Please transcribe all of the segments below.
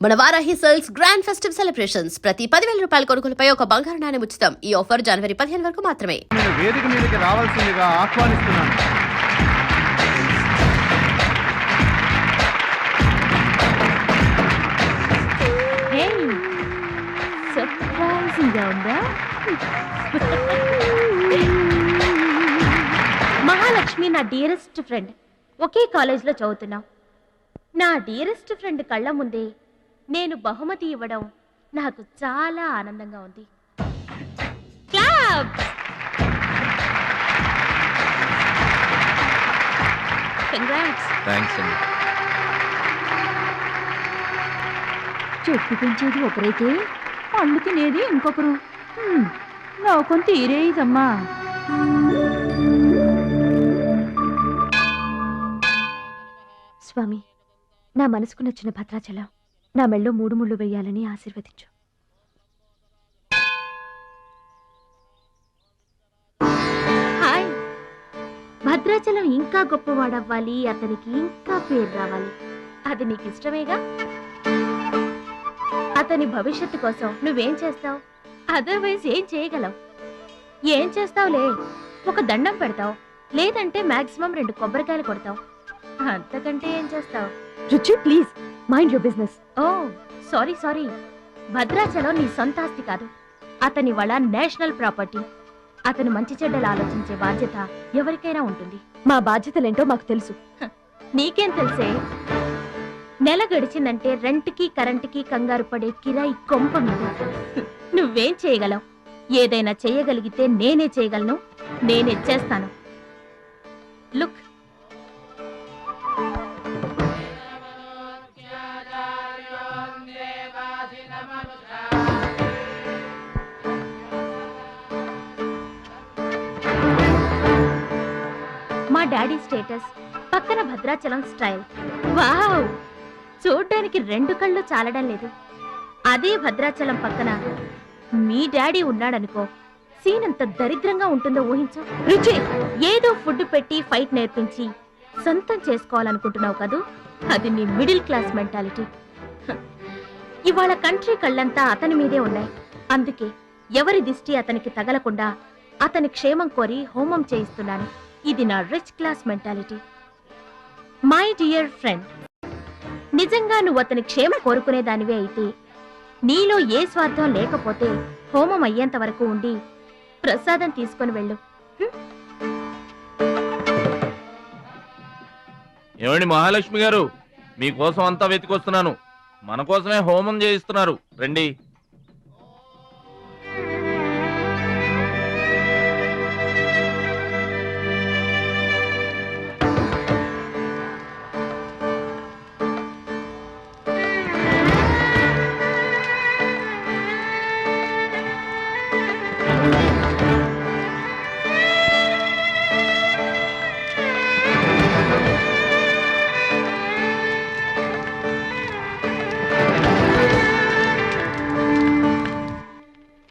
మన Varahi sales grand festive celebrations ప్రతి 10,000 రూపాయల కొనుగోలుపై ఒక బంగారు నాణెం ఉచితం. ఈ ఆఫర్ జనవరి 15 వరకు మాత్రమే. నేను వేదిక మీదకి రావాల్సిందిగా ఆహ్వానిస్తున్నాను. సర్ప్రైజింగ్గా ఉందా? మహాలక్ష్మి నా డియరెస్ట్ ఫ్రెండ్. ఒకే కాలేజ్లో చదువుతున్నాం. నా డియరెస్ట్ ఫ్రెండ్ కళ్ళ ముందే నేను బహుమతి ఇవ్వడం నాకు చాలా ఆనందంగా ఉంది. క్లాప్! కంగ్రాట్స్. థ్యాంక్స్ అండి. చెట్టు పెంచేది ఒకరైతే పండు తినేది ఇంకొకరు. లోకం తీరేదమ్మా. స్వామి, నా మనసుకు నచ్చిన భద్రాచలం నా మెళ్ళో 3 ముళ్ళు వేయాలని ఆశీర్వదించు. హాయ్. భద్రాచలం ఇంకా గొప్పవాడవ్వాలి, అతనికి ఇంకా పేరు రావాలి. అది నీకు ఇష్టమేగా? అతని భవిష్యత్తు కోసం నువ్వేం చేస్తావు? అదర్వైజ్ ఏం చేయగలవు? ఏం చేస్తావులే, ఒక దండం పెడతావు, లేదంటే మాక్సిమం 2 కొబ్బరికాయలు కొడతావు. అంతకంటే ఏం చేస్తావు? Ruchi, please mind your business. Oh sorry. Bhadrachalam నీ సొంత ఆస్తి కాదు, అతని వాళ్ళ నేషనల్ ప్రాపర్టీ. అతను మంచి చెడ్డలు ఆలోచించే బాధ్యత ఎవరికైనా ఉంటుంది. మా బాధ్యతలేంటో మాకు తెలుసు. నీకేం తెలుసే? నెల గడిచిందంటే రెంట్కి కరెంటుకి కంగారు పడే కిరాయి కొంప మీద. నువ్వేం చేయగలవు? ఏదైనా చేయగలిగితే నేనే చేయగలను, నేనే చేస్తాను. లుక్, మా డాడీ స్టేటస్ పక్కన భద్రాచలం స్టైల్. వావ్! చూడ్డానికి 2 కళ్ళు చాలడం లేదు. అదే భద్రాచలం పక్కన మీ డాడీ ఉన్నాడనుకో, సీన్ ఎంత దరిద్రంగా ఉంటుందో ఊహించు. రుచి, ఏదో ఫుడ్ పెట్టి ఫైట్ నేర్పించి సొంతం చేసుకోవాలనుకుంటున్నావు కదూ, అది నీ మిడిల్ క్లాస్ మెంటాలిటీ. ఇవాళ కంట్రీ కళ్ళంతా అతని మీదే ఉన్నాయి. అందుకే ఎవరి దిష్టి అతనికి తగలకుండా అతని క్షేమం కోరి హోమం చేయిస్తున్నాను. ఇది నా rich class mentality. My dear friend, నిజంగా నువ్వు అతని క్షేమం కోరుకునేదానివే అయితే, నీలో ఏ స్వార్థం లేకపోతే హోమం అయ్యేంత వరకు ఉండి ప్రసాదం తీసుకొని వెళ్ళు. ఏమండి మహాలక్ష్మి గారు, మీకోసం అంతా వెతికొస్తున్నాను. మన కోసమే హోమం చేయిస్తున్నారు, రండి.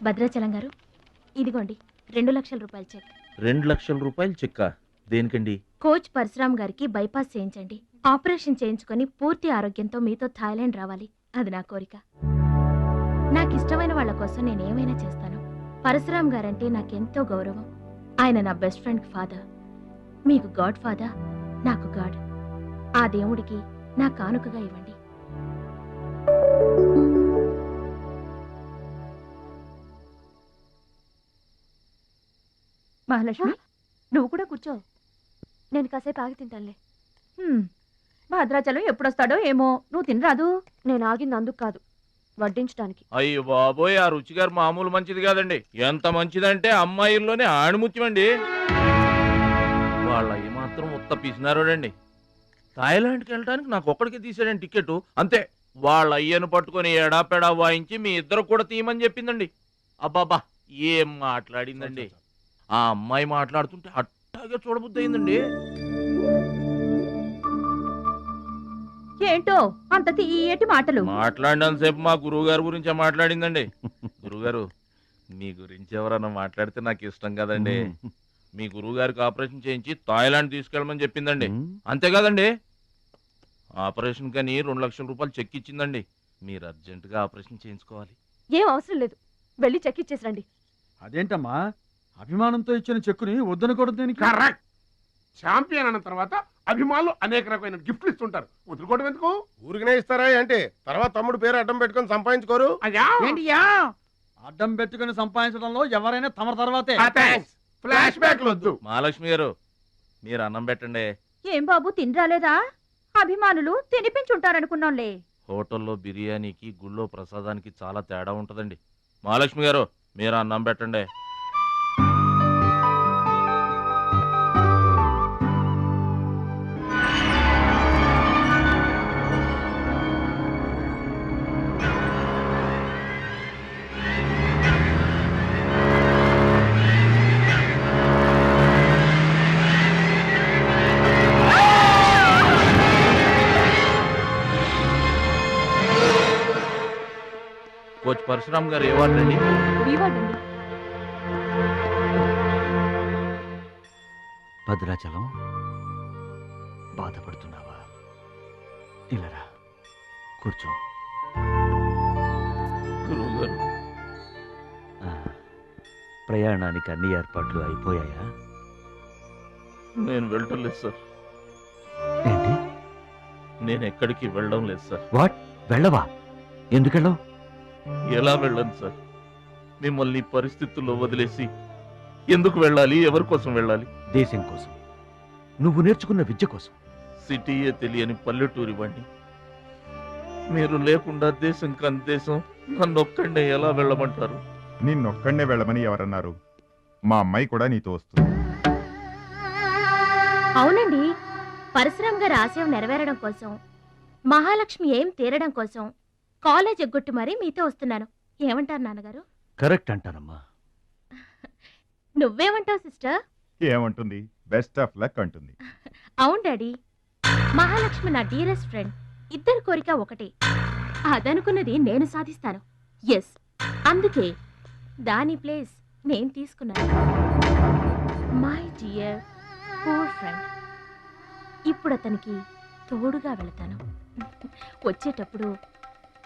భద్రాచలం గారు, ఇదిగోండి 2 లక్షల రూపాయల చెక్. 2 లక్షల రూపాయలు చెక్క? దేనికండి? కోచ్ పరశురామ్ గారికి బైపాస్ చేయించండి. ఆపరేషన్ చేయించుకొని పూర్తి ఆరోగ్యంతో మీతో థాయిలాండ్ రావాలి. అది నా కోరిక. నాకు ఇష్టమైన వాళ్ళ కోసం నేనేమైనా చేస్తాను. పరశురామ్ గారంటే నాకెంతో గౌరవం. ఆయన నా బెస్ట్ ఫ్రెండ్ ఫాదర్. మీకు గాడ్ ఫాదర్, నాకు గాడ్. ఆ దేవుడికి నా కానుకగా ఇవ్వండి. మహాలక్ష్మి, నువ్వు కూడా కూర్చో. నేను కాసేపు ఆగి తింటానులే. భద్రాచలం ఎప్పుడొస్తాడో ఏమో, నువ్వు తినరాదు. నేను ఆగింది అందుకు కాదు, వడ్డించడానికి. అయ్యో బాబోయ్, ఆ రుచి గారు మామూలు మంచిది కాదండి. ఎంత మంచిదంటే అమ్మాయిల్లోనే ఆణిముత్యమండి. వాళ్ళ ఈ మాత్రం ఉత్త పిసినారోడండి. థాయిలాండ్కి వెళ్ళడానికి నాకు ఒక్కడికి తీసాడండి టికెట్, అంతే. వాళ్ళ అయ్యను పట్టుకొని ఎడాపెడా వాయించి మీ ఇద్దరు కూడా తీయమని చెప్పిందండి. అబ్బాబా, ఏం మాట్లాడిందండి. ఆ అమ్మాయి మాట్లాడుతుంటే అట్టాగే చూడబుద్ధి అయిందండి. ఏంటో అంత తీయటి మాటలు మాట్లాడినంతసేపు మా గురువు గారి గురించే మాట్లాడిందండి. గురుగారు, మీ గురించి ఎవరన్నా మాట్లాడితే నాకు ఇష్టం కదండి. మీ గురువు గారికి ఆపరేషన్ చేయించి థాయిలాండ్ తీసుకెళ్ళమని చెప్పిందండి. అంతే కదండి. ఆపరేషన్ కని 2 లక్షల రూపాయలు చెక్ ఇచ్చిందండి. మీరు అర్జెంటుగా ఆపరేషన్ చేయించుకోవాలి. ఏం అవసరం లేదు, వెళ్ళి చెక్ ఇచ్చేసి రండి. అదేంటమ్మా, అభిమానంతో ఇచ్చిన చెక్కుని వద్దనకూడదు దేనికి? కరెక్ట్. ఛాంపియన్ అన్న తర్వాత అభిమానులు అనేక రకమైన గిఫ్ట్లు ఇస్తుంటారు. వదులుకోవడం ఎందుకు? ఊరికనే ఇస్తారా అంటే తర్వాత తమ్ముడు పేరు అడ్డం పెట్టుకొని సంపాదించుకోరు. అయ్యా అడ్డం పెట్టుకుని సంపాదించడంలో ఎవరైనా తమ తర్వాతే. ఫ్లాష్ బ్యాక్ వద్దు. మహాలక్ష్మి గారు, మీరు అన్నం పెట్టండి. ఏం బాబు తినరాలేదా? అభిమానులు తినిపించుంటారనుకున్నాంలే. హోటల్లో బిర్యానీకి గుళ్ళో ప్రసాదానికి చాలా తేడా ఉంటుందండి. మహాలక్ష్మి గారు, మీరు అన్నం పెట్టండి. కోచ్ పరశురామ్ గారు ఏవాడండి? వివాడండి. భద్రాచలం, బాధపడుతున్నావా? ఇలారా కూర్చో. గురువు గారు, ఆ, ప్రయాణానికి అన్ని ఏర్పాట్లు అయిపోయాయా? నేను వెళ్ళటం లేదు సార్. ఏంటి? నేను ఎక్కడికి వెళ్ళడం లేదు సార్. వాట్? వెళ్ళవా? ఎందుకెళ్ళవు? ఎలా వెళ్ళను సార్? మిమ్మల్ని పరిస్థితుల్లో వదిలేసి ఎందుకు వెళ్ళాలి? ఎవరి కోసం వెళ్ళాలి? దేశం కోసం, నువ్వు నేర్చుకున్న విద్య కోసం. సిటీయే తెలియని పల్లెటూరి వాణ్ణి. మీరు లేకుండా దేశం కాని దేశం నన్ను ఒక్కడే ఎలా వెళ్ళమంటారు? నిన్నొక్కడే వెళ్ళమని ఎవరన్నారు? మా అమ్మాయి కూడా నీతో వస్తుంది. అవునండి, పరశురామ్ గారి ఆశయం నెరవేరడం కోసం, మహాలక్ష్మి ఏం తీరడం కోసం కాలేజ్ ఎగ్గొట్టి మరీ మీతో వస్తున్నాను. ఏమంటారు నాన్నగారు? కరెక్ట్ అంటానమ్మా. నువ్వేమంటావు సిస్టర్? ఏమంటుంది? బెస్ట్ ఆఫ్ లక్ అంటుంది. అవును డాడీ, మహాలక్ష్మి నా డీరెస్ట్ ఫ్రెండ్. ఇద్దరి కోరిక ఒకటే, అదనుకున్నది నేను సాధిస్తాను. ఎస్, అందుకే దాని ప్లేస్ నేను తీసుకున్నాను. My dear poor friend. ఇప్పుడు అతనికి తోడుగా వెళతాను. వచ్చేటప్పుడు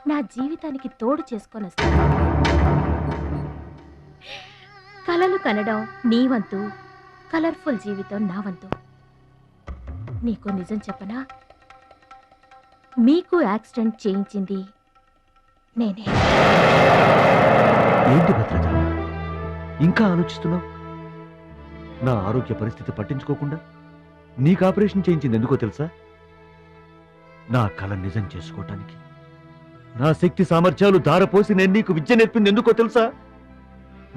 నా జీవితానికి తోడు చేసుకొని వస్తాను. కలలు కనడం నీ వంతు, కలర్ఫుల్ జీవితం నా వంతు. నీకు నిజం చెప్పనా? మీకు యాక్సిడెంట్ చేయించింది నేనే. ఏంటి భద్రాచలం, ఇంకా ఆలోచిస్తున్నావు? నా ఆరోగ్య పరిస్థితి పట్టించుకోకుండా నీకు ఆపరేషన్ చేయించింది ఎందుకో తెలుసా? నా కళ నిజం చేసుకోవటానికి. నా శక్తి సామర్థ్యాలు ధారపోసి నేను నీకు విద్య నేర్పింది ఎందుకో తెలుసా?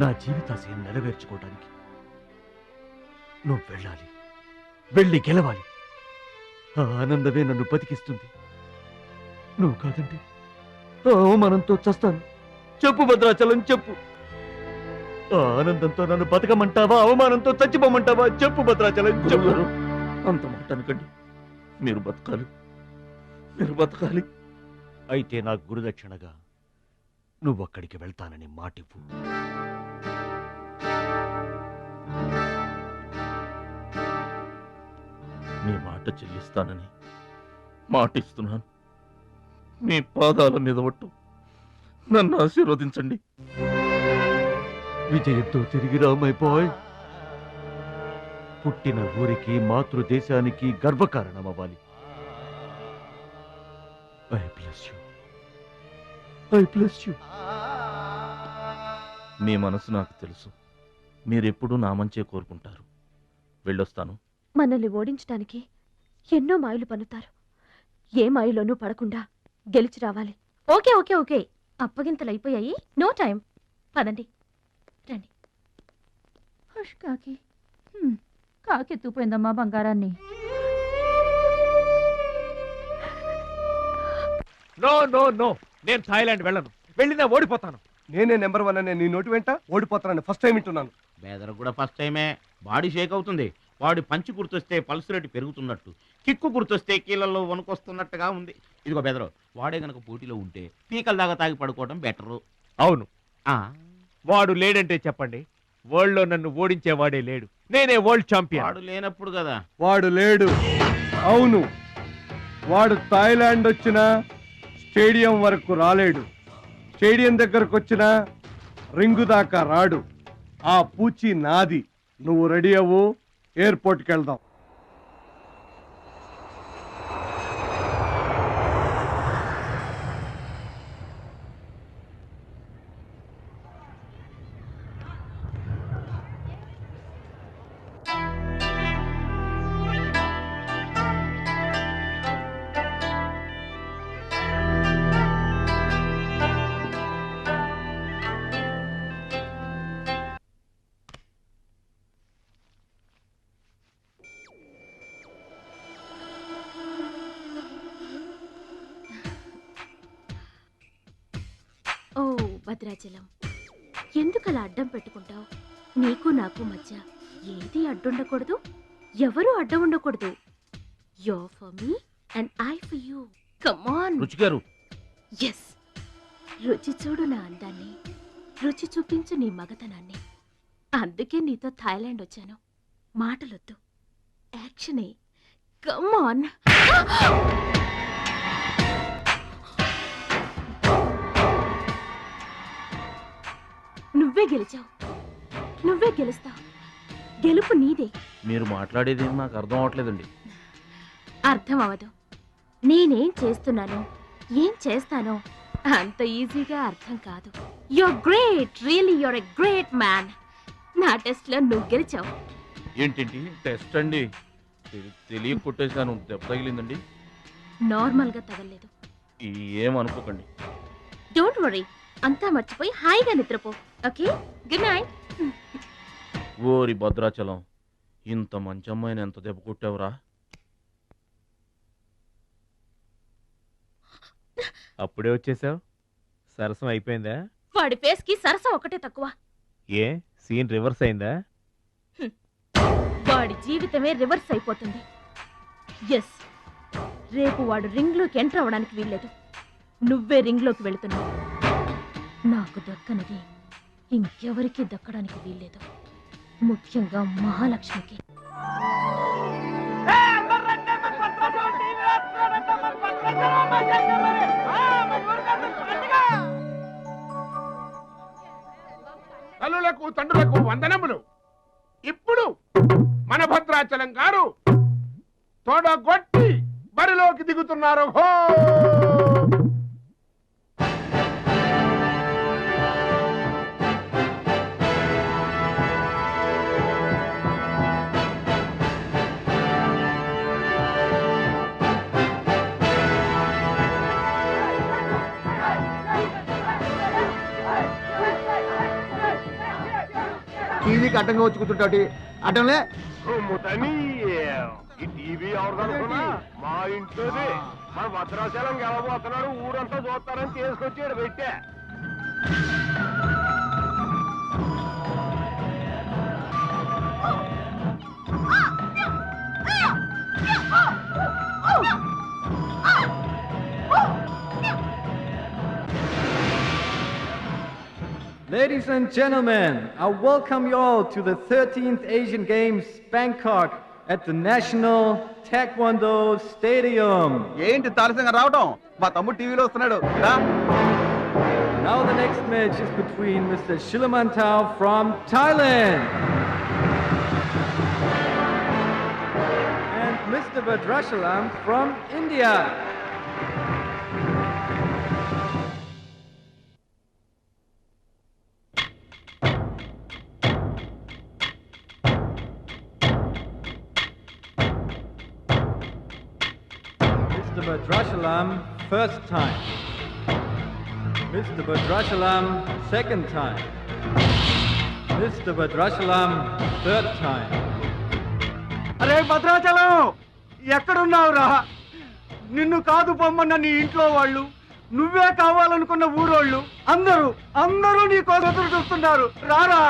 నా జీవితాశయం నెరవేర్చుకోవటానికి. నువ్వు వెళ్ళాలి, వెళ్ళి గెలవాలి. ఆ ఆనందమే నన్ను బతికిస్తుంది. నువ్వు కాదంటే ఆ అవమానంతో చస్తాను. చెప్పు భద్రాచలం, చెప్పు. ఆ ఆనందంతో నన్ను బతకమంటావా, అవమానంతో చచ్చిపోమంటావా? చెప్పు భద్రాచలం, చెప్పు. గురువు గారు, అంత మాట అనకండి. మీరు బతకాలి, మీరు బతకాలి. అయితే నా గురుదక్షిణగా నువ్వక్కడికి వెళ్తానని మాటివ్వు. మీ మాట చెల్లిస్తానని మాటిస్తున్నాను. మీ పాదాల మీద ఒట్టు. నన్ను ఆశీర్వదించండి. విజయంతో తిరిగి రా మై బాయ్. పుట్టిన ఊరికి, మాతృదేశానికి గర్వకారణమవ్వాలి. I bless you. I bless you. మీ మనసు నాకు తెలుసు. మీరెప్పుడూ నా మంచే కోరుకుంటారు. వెళ్ళొస్తాను. మనల్ని ఓడించడానికి ఎన్నో మాయలు పన్నుతారు. ఏ మాయలోనూ పడకుండా గెలిచి రావాలి. ఓకే ఓకే ఓకే, అప్పగింతలు అయిపోయాయి. No time. పదండి, రండి. కాకి కాకెత్తుపోయిందమ్మా బంగారాన్ని. నో నో నో, నేను థాయిలాండ్ వెళ్ళను. వెళ్ళినా ఓడిపోతాను. నేనే నెంబర్ 1 అనే నీ నోటి వెంట ఓడిపోతానని ఫస్ట్ టైం వింటున్నాను. బేదర్ కూడా ఫస్ట్ టైమే. బాడీ షేక్ అవుతుంది. వాడి పంచి గుర్తొస్తే పల్స్ రేటు పెరుగుతున్నట్టు, కిక్కు గుర్తొస్తే కీళ్ళల్లో వణుకొస్తున్నట్టుగా ఉంది. ఇదిగో బెదరు, వాడే గనక పోటీలో ఉంటే పీకల దాకా తాగి పడుకోవడం బెటరు. అవును, వాడు లేడంటే చెప్పండి. వరల్డ్ లో నన్ను ఓడించేవాడే లేడు. నేనే వరల్డ్ ఛాంపియన్. వాడు లేనప్పుడు కదా. వాడు లేడు. అవును, వాడు థాయిలాండ్ వచ్చినా స్టేడియం వరకు రాలేడు. స్టేడియం దగ్గరకు వచ్చిన రింగు దాకా రాడు. ఆ పూచి నాది. నువ్వు రెడీ అవ్వు, ఎయిర్పోర్ట్కి వెళ్దాం. ఓ భద్రాచలం, ఎందుకలా అడ్డం పెట్టుకుంటావు? నీకు నాకు మధ్య ఏది అడ్డుండకూడదు, ఎవరు అడ్డం ఉండకూడదు. You for me and I for you. Come on. రుచి గారు, ఎస్, రుచి చూడు నా అందాన్ని, రుచి చూపించు నీ మగతనాన్ని. అందుకే నీతో థాయిలాండ్ వచ్చాను. మాటలొద్దు, యాక్షనే. Come on. నువ్వే గెలిచావు, నువ్వే గెలుస్తావు. గెలుపు నీదే. మీరు మాట్లాడేది నాకు అర్థం అవట్లేదండి. అర్థం అవదు. నేనేం చేస్తున్నానో, ఏం చేస్తానో అంత ఈజీగా అర్థం కాదు. You're great, really you're a great man. నా టెస్ట్ లో నువ్వు గెలిచావు. ఏంటి టెస్ట్ అండి? తెలియ కొట్టేశాను, దెబ్బ తగిలిందండి. నార్మల్ గా తగలేదు. ఏమనుకోకండి. డోంట్ వరీ, అంతా మర్చిపోయి హాయిగా నిద్రపో. Okay, good night. ఓరి భద్రాచలం, ఇంత మంచి అమ్మాయిని ఎంత దెబ్బ కొట్టావురా? అప్పుడే వచ్చేసావు? సరసం అయిపోయిందా? వాడి ఫేస్ కి సరసం ఒకటే తక్కువ. ఏ సీన్ రివర్స్ అయిందా? వాడి జీవితమే రివర్స్ అయిపోతుంది. ఎస్, రేపు వాడు రింగ్ లోకి ఎంటర్ అవ్వడానికి వీల్లేదు. నువ్వే రింగ్ లోకి వెళుతున్నావు. నాకు దక్కనిది ఇంకెవరికి దక్కడానికి వీల్లేదు, ముఖ్యంగా మహాలక్ష్మికి. తల్లులకు తండ్రులకు వందనములు. ఇప్పుడు మన భద్రాచలం గారు తోడగొట్టి బరిలోకి దిగుతున్నారు. హో! టీవీకి అడ్డంగా వచ్చి కూర్చుంటాటి అడ్డంలే. ఈ టీవీ ఎవరిదనుకున్నా మా ఇంట్లోది. మన భద్రాచలం గెలబోతున్నాడు, ఊరంతా చూస్తారని తీసుకొచ్చాడు పెట్టే. Ladies and gentlemen, I welcome you all to the 13th Asian Games, Bangkok, at the National Taekwondo Stadium. ఏంటి తారసంగా రావడం? మా తమ్ముడు టీవీలో వస్తున్నాడు. Now the next match is between Mr. Shilamantau from Thailand and Mr. Badrashalam from India. Mr. Badrashalam, first time. Mr. Badrashalam, second time. Mr. Badrashalam, third time. అరే భద్రాచలం, ఎక్కడున్నావురా? నిన్ను కాదు పొమ్మన్న నీ ఇంట్లో వాళ్ళు, నువ్వే కావాలనుకున్న ఊరోళ్ళు అందరూ నీ కోసం ఎదురు చూస్తున్నారు. రారా.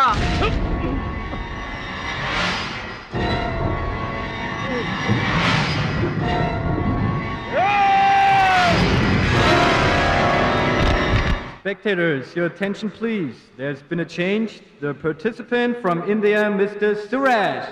Spectators, your attention please. There's been a change. The participant from India, Mr. Suraj.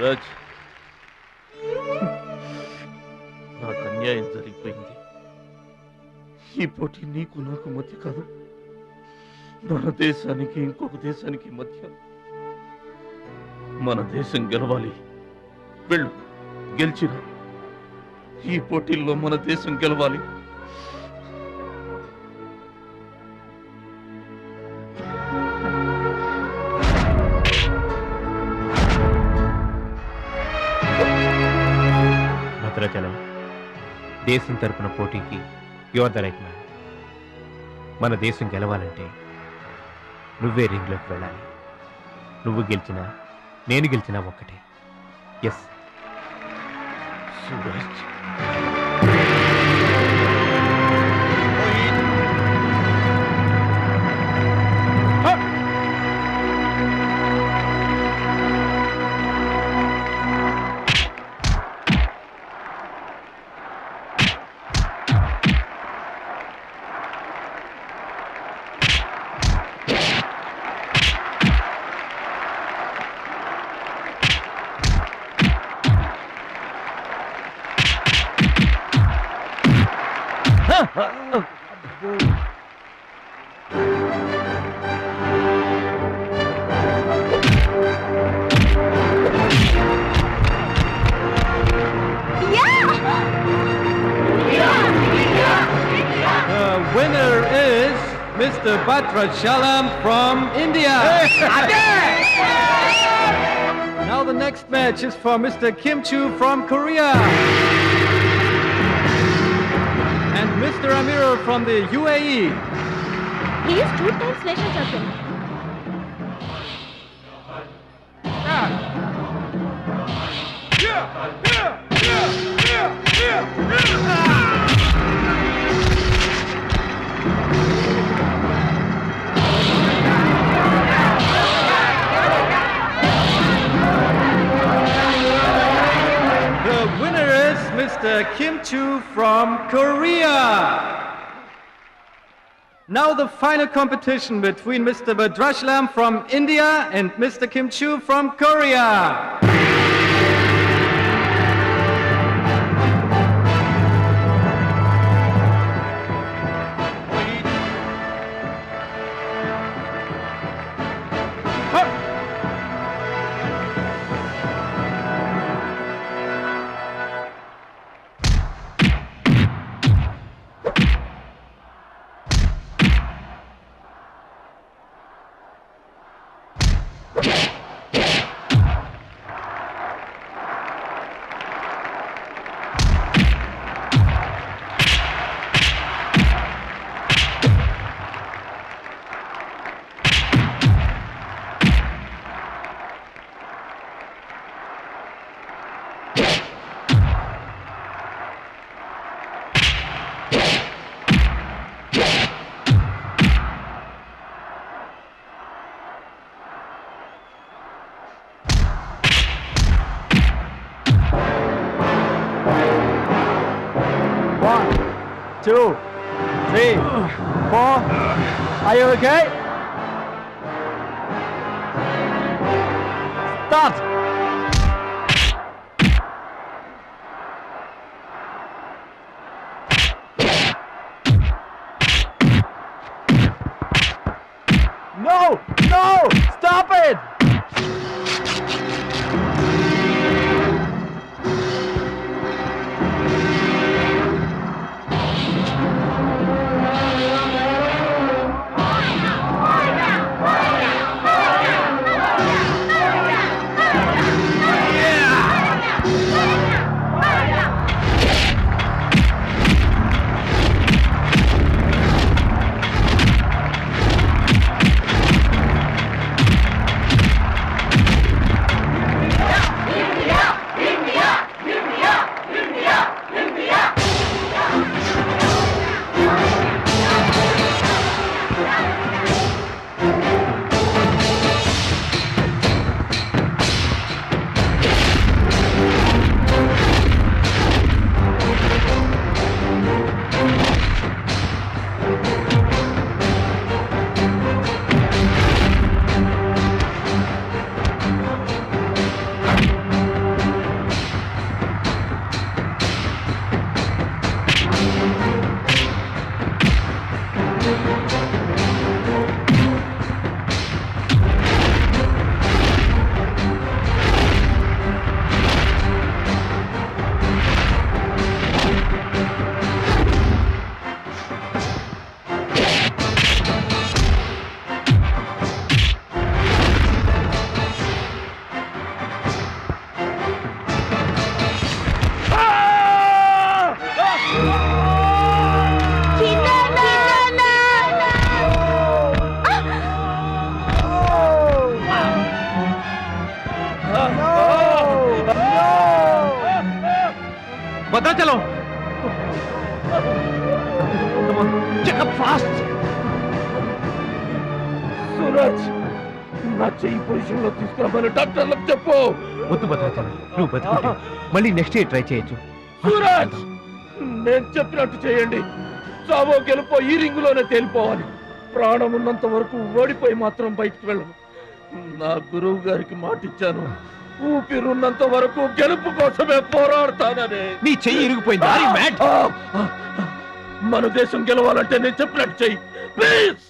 Suraj, నాకు అన్యాయం జరిగిపోయింది. ఈ పోటీ నీకు నాకు మధ్య కాదు, మన దేశానికి ఇంకొక దేశానికి మధ్య. మన దేశం గెలవాలి. వెళ్ళు, గెలిచిరా. ఈ పోటీల్లో మన దేశం గెలవాలి. భద్రాచలం, దేశం తరపున పోటీకి యువర్ ద రైట్ మ్యాన్. మన దేశం గెలవాలంటే నువ్వే రింగ్లోకి వెళ్ళాలి. నువ్వు గెలిచినా నేను గెలిచినా ఒక్కటే. Yes Suraj. The winner is Mr. Bhadrachalam from India. Now the next match is for Mr. Kim Chu from Korea. And Mr. Amir from the UAE. He is 2 times national champion. The winner is Mr. Kim Chu from Korea. Now the final competition between Mr. Bhadrachalam from India and Mr. Kim Chu from Korea. Two, three, four. Are you okay? Start. No! No! Stop it! Bhadrachalam checkup fast. Suraj, నా చెయ్యి position లో తీసుకురామని డాక్టర్లకు చెప్పు. వద్దు భద్రాచలం, నువ్వు బతుకుంటే మళ్ళీ next year try చేయొచ్చు. సూరజ్, నేను చెప్పినట్టు చేయండి. చావో గెలుపో ఈ రింగులోనే తేలిపోవాలి. ప్రాణం ఉన్నంత వరకు ఓడిపోయి మాత్రం బయటకు వెళ్ళను. నా గురువు గారికి మాటిచ్చాను, ఊపిరున్నంత వరకు గెలుపు కోసమే పోరాడతానని. నీ చెయ్యి ఇరిగిపోయింది. మన దేశం గెలవాలంటే నేను చెప్పినట్టు చెయ్యి please.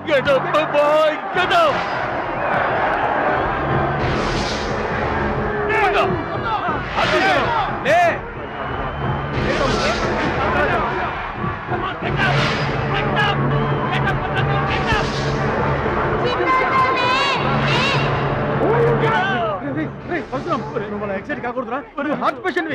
Get up, my boy! Get up! Get up! Hey! Come on, get up! Get up! Get up, get up! Excite కాకూడదురా, హార్ట్ పేషెంట్.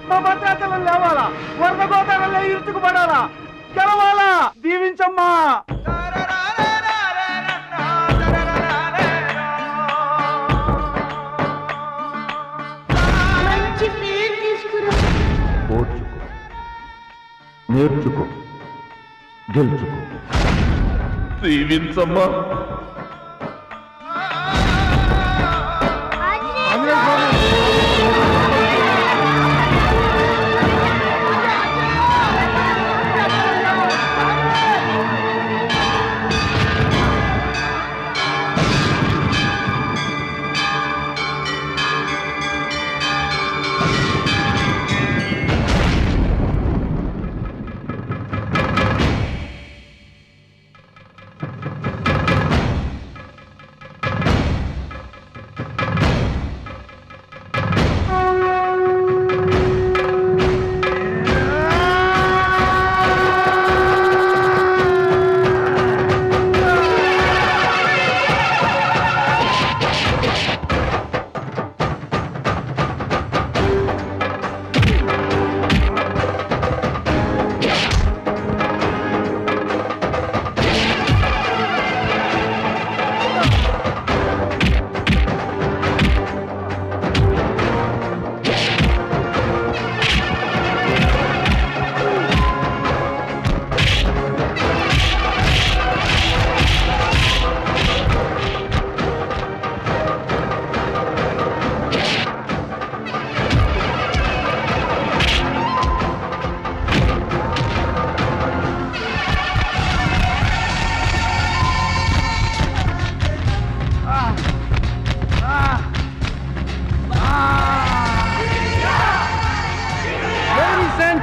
మా భద్రాచలం లేవాలా, వరద గోదావరిలో ఇరుచుకుపడాలా, గెలవాలా, దీవించమ్మా. ఓర్చుకో, నేర్చుకో, గెలుచుకో. దీవించమ్మా.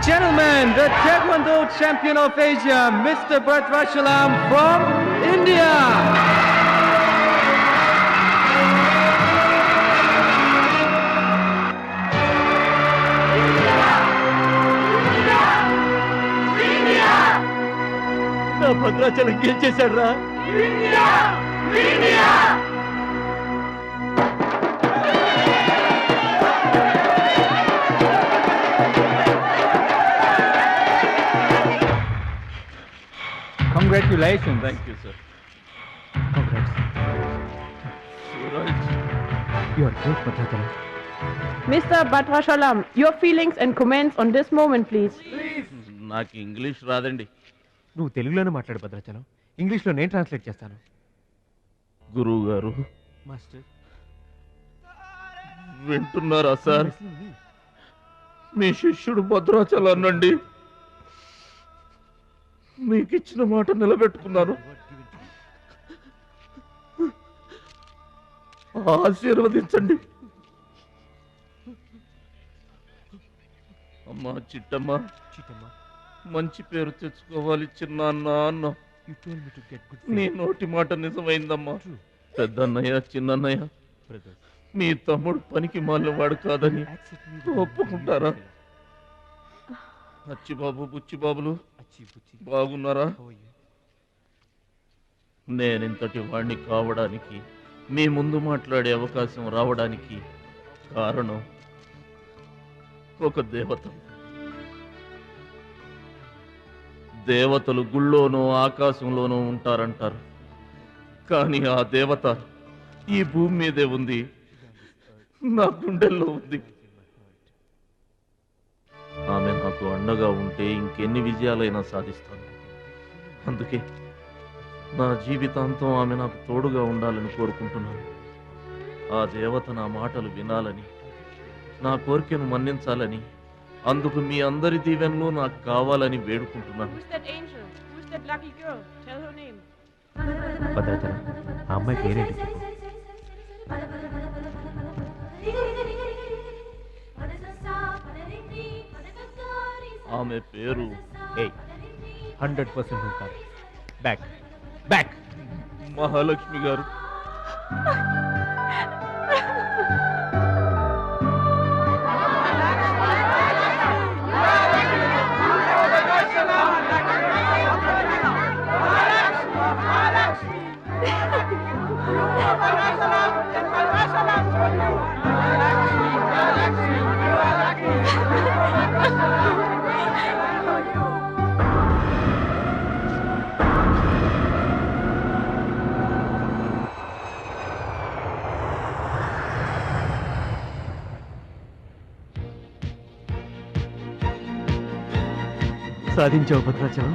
Gentlemen, the Taekwondo champion of Asia, Mr. Bhadrachalam from India. నా భద్రాచలం గెలిచేశాడు రా. Congratulations. Thank you, sir. Congrats. Suraj. You are great, Bhadrachalam. Mr. Bhadrachalam, your feelings and comments on this moment, please. నాకు English రాదండి. నువ్వు తెలుగులోనే మాట్లాడు భద్రాచలం, ఇంగ్లీష్లో నేను translate చేస్తాను. గురువు గారు మాస్టర్ వింటున్నారా సార్? మీ శిష్యుడు భద్రాచలాన్నండి. మీకు ఇచ్చిన మాట నిలబెట్టుకున్నాను. ఆశీర్వదించండి. అమ్మా చిట్టమ్మ, మంచి పేరు తెచ్చుకోవాలి చిన్నాన్న అన్న. నీ నోటి మాట నిజమైందమ్మా. పెద్దన్నయ్య, చిన్నన్నయ్య, మీ తమ్ముడు పనికి మాలినవాడు కాదని ఒప్పుకుంటారా? అచ్చిబాబు, బుచ్చిబాబులు బాగున్నారా? నేనింతటి వాణ్ణి కావడానికి, మీ ముందు మాట్లాడే అవకాశం రావడానికి కారణం ఒక దేవత. దేవతలు గుళ్ళోనో ఆకాశంలోనో ఉంటారంటారు, కానీ ఆ దేవత ఈ భూమి మీదే ఉంది, నా గుండెల్లో ఉంది. ఆమె నాకు అండగా ఉంటే ఇంకెన్ని విజయాలైనా సాధిస్తాను. అందుకే నా జీవితాంతం ఆమె నాకు తోడుగా ఉండాలని కోరుకుంటున్నాను. ఆ దేవత నా మాటలు వినాలని, నా కోరికను మన్నించాలని, అందుకు మీ అందరి దీవెనలు నాకు కావాలని వేడుకుంటున్నాను. భద్రాచలం, ఆ అమ్మాయి పేరేంటి? ఆమె పేరు 100% నువ్వు కాదు. బ్యాక్ బ్యాక్ మహాలక్ష్మి గారు. సాధించావు భద్రాచలం.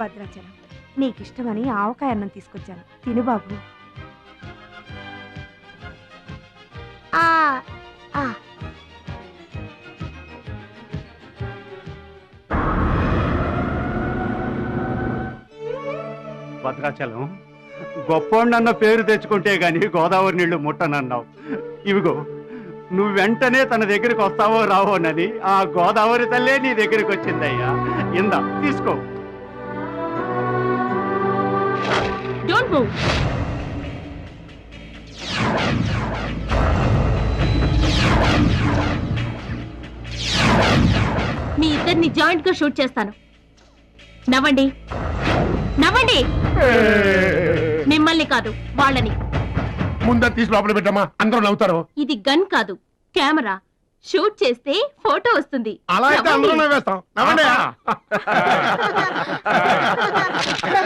భద్రాచలం, నీకిష్టమని ఆవకాయ అన్నం తీసుకొచ్చాను, తిను బాబు. భద్రాచలం, గొప్పోండన్న పేరు తెచ్చుకుంటే గాని గోదావరి నీళ్లు ముట్టనన్నావు. ఇవిగో, నువ్వు వెంటనే తన దగ్గరికి వస్తావో రావోనని ఆ గోదావరి తల్లే నీ దగ్గరికి వచ్చిందయ్యా. ఇందా తీసుకో. Don't move. మీ ఇద్దరిని జాయింట్ గా షూట్ చేస్తాను. నవ్వండి, నవ్వండి. మిమ్మల్ని కాదు, వాళ్ళని. ముందా తీసి లోపల పెట్టమ్మా, అందరూ నవ్వుతారు. ఇది గన్ కాదు, కెమెరా. షూట్ చేస్తే ఫోటో వస్తుంది. అలా అయితే అందరూ నవ్వేస్తాం. నవ్వండి.